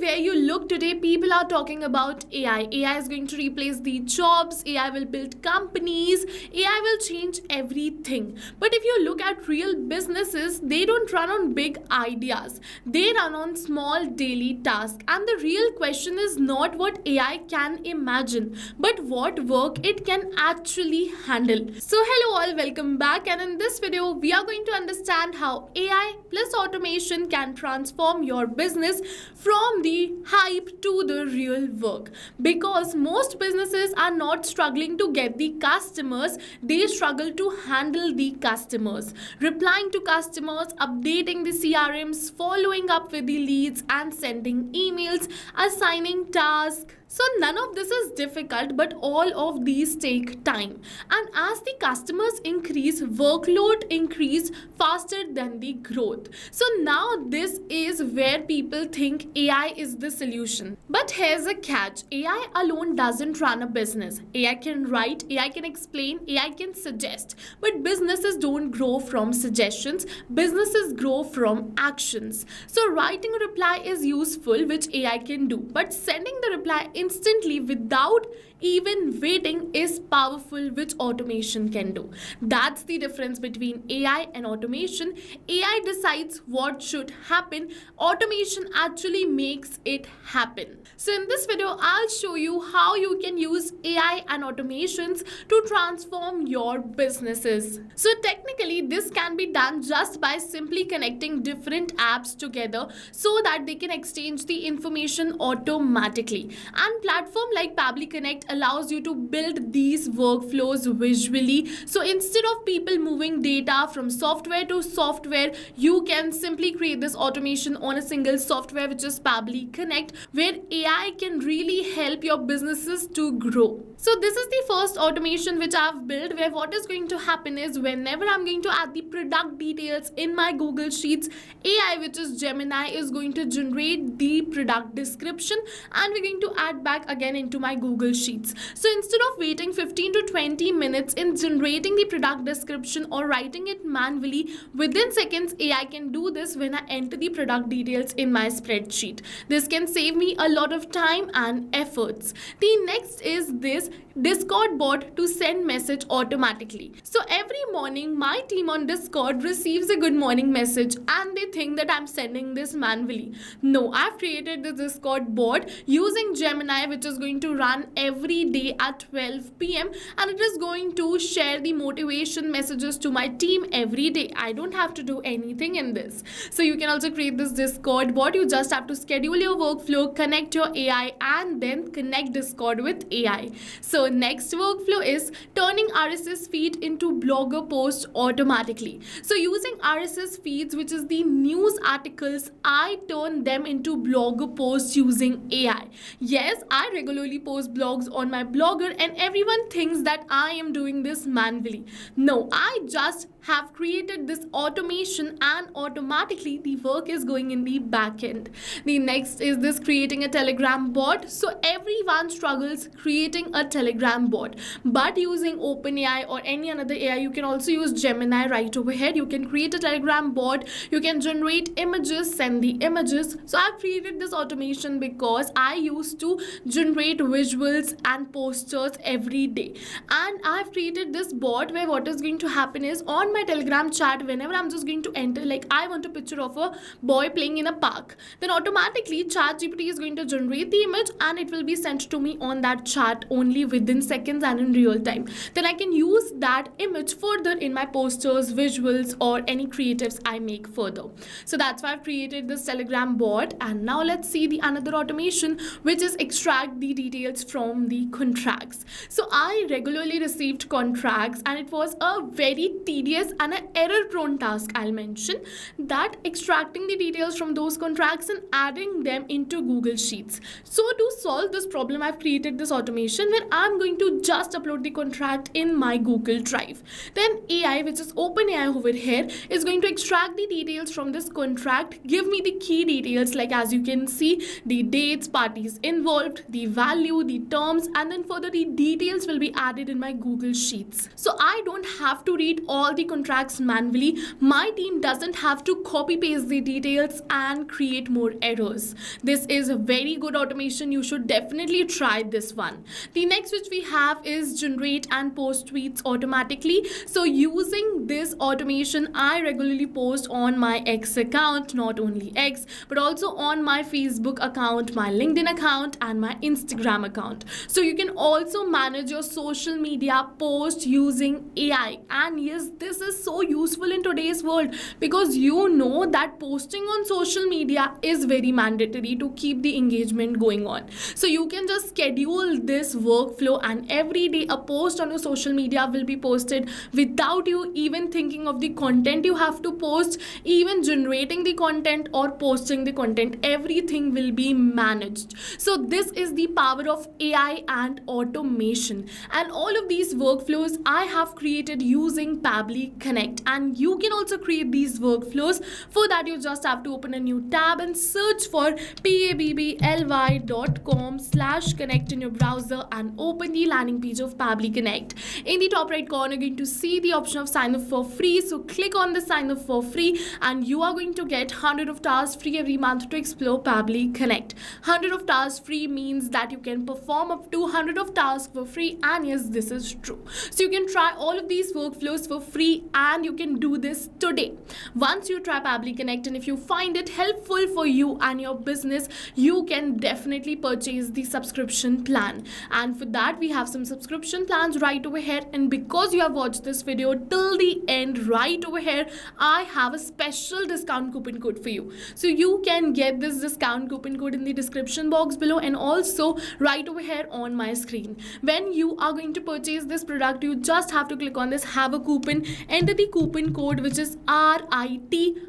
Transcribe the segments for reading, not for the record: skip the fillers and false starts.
Everywhere you look today, people are talking about AI. AI is going to replace the jobs, AI will build companies, AI will change everything. But if you look at real businesses, they don't run on big ideas, they run on small daily tasks. And the real question is not what AI can imagine, but what work it can actually handle. So, hello, all, welcome back. And in this video, we are going to understand how AI plus automation can transform your business from the hype to the real work. Because most businesses are not struggling to get the customers, they struggle to handle the customers. Replying to customers, updating the CRMs, following up with the leads, and sending emails, assigning tasks. So none of this is difficult, but all of these take time. And as the customers increase, workload increase faster than the growth. So now this is where people think AI is the solution. But here's a catch. AI alone doesn't run a business. AI can write, AI can explain, AI can suggest. But businesses don't grow from suggestions. Businesses grow from actions. So writing a reply is useful, which AI can do. But sending the reply instantly without even waiting is powerful, which automation can do. That's the difference between AI and automation. AI decides what should happen, automation actually makes it happen. So in this video, I'll show you how you can use AI and automations to transform your businesses. So technically, this can be done just by simply connecting different apps together so that they can exchange the information automatically. And platform like Pabbly Connect allows you to build these workflows visually. So instead of people moving data from software to software, you can simply create this automation on a single software, which is Pabbly Connect, where AI can really help your businesses to grow. So this is the first automation which I've built, where what is going to happen is whenever I'm going to add the product details in my Google Sheets, AI, which is Gemini, is going to generate the product description and we're going to add back again into my Google Sheets. So instead of waiting 15 to 20 minutes in generating the product description or writing it manually, within seconds AI can do this when I enter the product details in my spreadsheet. This can save me a lot of time and efforts. The next is this Discord bot to send message automatically. So every morning my team on Discord receives a good morning message and they think that I'm sending this manually. No, I've created this Discord bot using Gemini, which is going to run every day at 12 p.m. and it is going to share the motivation messages to my team every day. I don't have to do anything in this. So you can also create this Discord bot. You just have to schedule your workflow, connect your AI, and then connect Discord with AI. So next workflow is turning RSS feed into blogger posts automatically. So using RSS feeds, which is the news articles, I turn them into blogger posts using AI. Yes, I regularly post blogs on my blogger and everyone thinks that I am doing this manually. No, I just have created this automation and automatically the work is going in the back end. The next is this creating a Telegram bot. So everyone struggles creating a Telegram bot, but using OpenAI or any another AI, you can also use Gemini right over here. You can create a Telegram bot, you can generate images, send the images. So I've created this automation because I used to generate visuals and posters every day, and I've created this bot where what is going to happen is on my Telegram chat, whenever I'm just going to enter like I want a picture of a boy playing in a park, then automatically ChatGPT is going to generate the image and it will be sent to me on that chat only within seconds and in real time. Then I can use that image further in my posters, visuals, or any creatives I make further. So that's why I've created this Telegram bot. And now let's see the another automation, which is extract the details from the contracts. So I regularly received contracts and it was a very tedious and an error prone task. I'll mention that extracting the details from those contracts and adding them into Google Sheets. So to solve this problem, I've created this automation where I'm going to just upload the contract in my Google Drive. Then AI, which is OpenAI over here, is going to extract the details from this contract, give me the key details like as you can see, the dates, parties involved, the value, the terms, and then further the details will be added in my Google Sheets. So I don't have to read all the contracts manually, my team doesn't have to copy paste the details and create more errors. This is a very good automation. You should definitely try this one. The next which we have is generate and post tweets automatically. So using this automation, I regularly post on my X account, not only X, but also on my Facebook account, my LinkedIn account, and my Instagram account. So you can also manage your social media post using AI. And yes, this is so useful in today's world, because you know that posting on social media is very mandatory to keep the engagement going on. So you can just schedule this workflow, and every day a post on your social media will be posted without you even thinking of the content you have to post, even generating the content or posting the content. Everything will be managed. So this is the power of AI and automation, and all of these workflows I have created using Pabbly Connect, and you can also create these workflows. For that, you just have to open a new tab and search for pabbly.com/connect in your browser and open the landing page of Pabbly Connect. In the top right corner, you're going to see the option of sign up for free. So click on the sign up for free, and you are going to get 100 of tasks free every month to explore Pabbly Connect. 100 of tasks free means that you can perform up to 100 of tasks for free, and yes, this is true. So you can try all of these workflows for free, and you can do this today. Once you try Pabbly Connect, and if you find it helpful for you and your business, you can definitely purchase the subscription plan. And for that, we have some subscription plans right over here. And because you have watched this video till the end right over here, I have a special discount coupon code for you. So you can get this discount coupon code in the description box below, and also right over here on my screen. When you are going to purchase this product, you just have to click on this have a coupon, enter the coupon code, which is RITYT.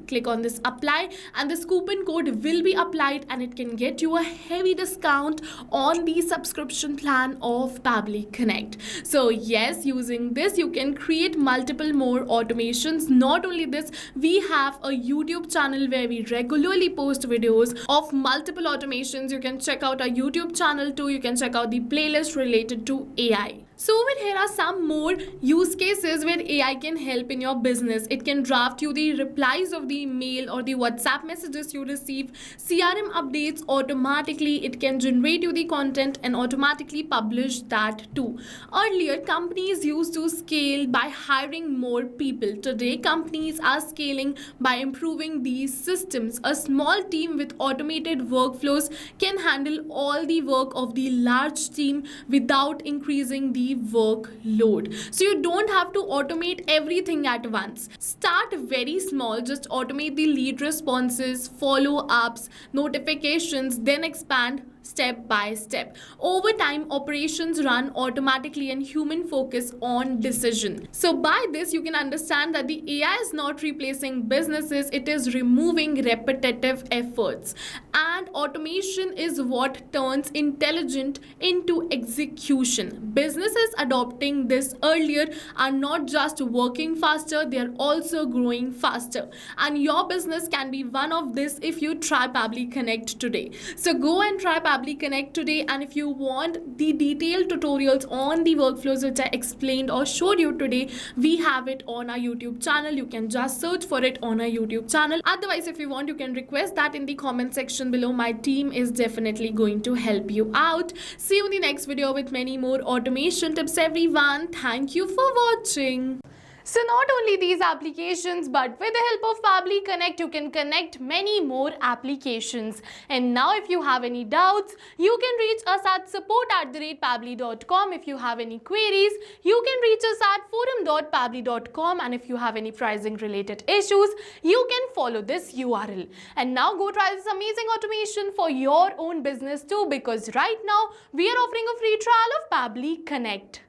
Click on this apply, and this coupon code will be applied, and it can get you a heavy discount on the subscription plan of Pabbly Connect. So yes, using this you can create multiple more automations. Not only this, we have a YouTube channel where we regularly post videos of multiple automations. You can check out our YouTube channel too. You can check out the playlist related to AI. So over here are some more use cases where AI can help in your business. It can draft you the replies of the email or the WhatsApp messages you receive, CRM updates automatically. It can generate you the content and automatically publish that too. Earlier, companies used to scale by hiring more people. Today, companies are scaling by improving these systems. A small team with automated workflows can handle all the work of the large team without increasing the workload. So you don't have to automate everything at once. Start very small. Just automate the lead responses, follow-ups, notifications, then expand step by step. Over time, operations run automatically and human focus on decision. So by this, you can understand that the AI is not replacing businesses, it is removing repetitive efforts. And automation is what turns intelligent into execution. Businesses adopting this earlier are not just working faster, they are also growing faster. And your business can be one of this if you try Pabbly Connect today. So go and try Pabbly Connect today, and if you want the detailed tutorials on the workflows which I explained or showed you today, we have it on our YouTube channel. You can just search for it on our YouTube channel. Otherwise, if you want, you can request that in the comment section below. My team is definitely going to help you out. See you in the next video with many more automation tips, everyone. Thank you for watching. So not only these applications, but with the help of Pabbly Connect, you can connect many more applications. And now if you have any doubts, you can reach us at support@pabbly.com. If you have any queries, you can reach us at forum.pabbly.com. And if you have any pricing related issues, you can follow this URL. And now go try this amazing automation for your own business too, because right now we are offering a free trial of Pabbly Connect.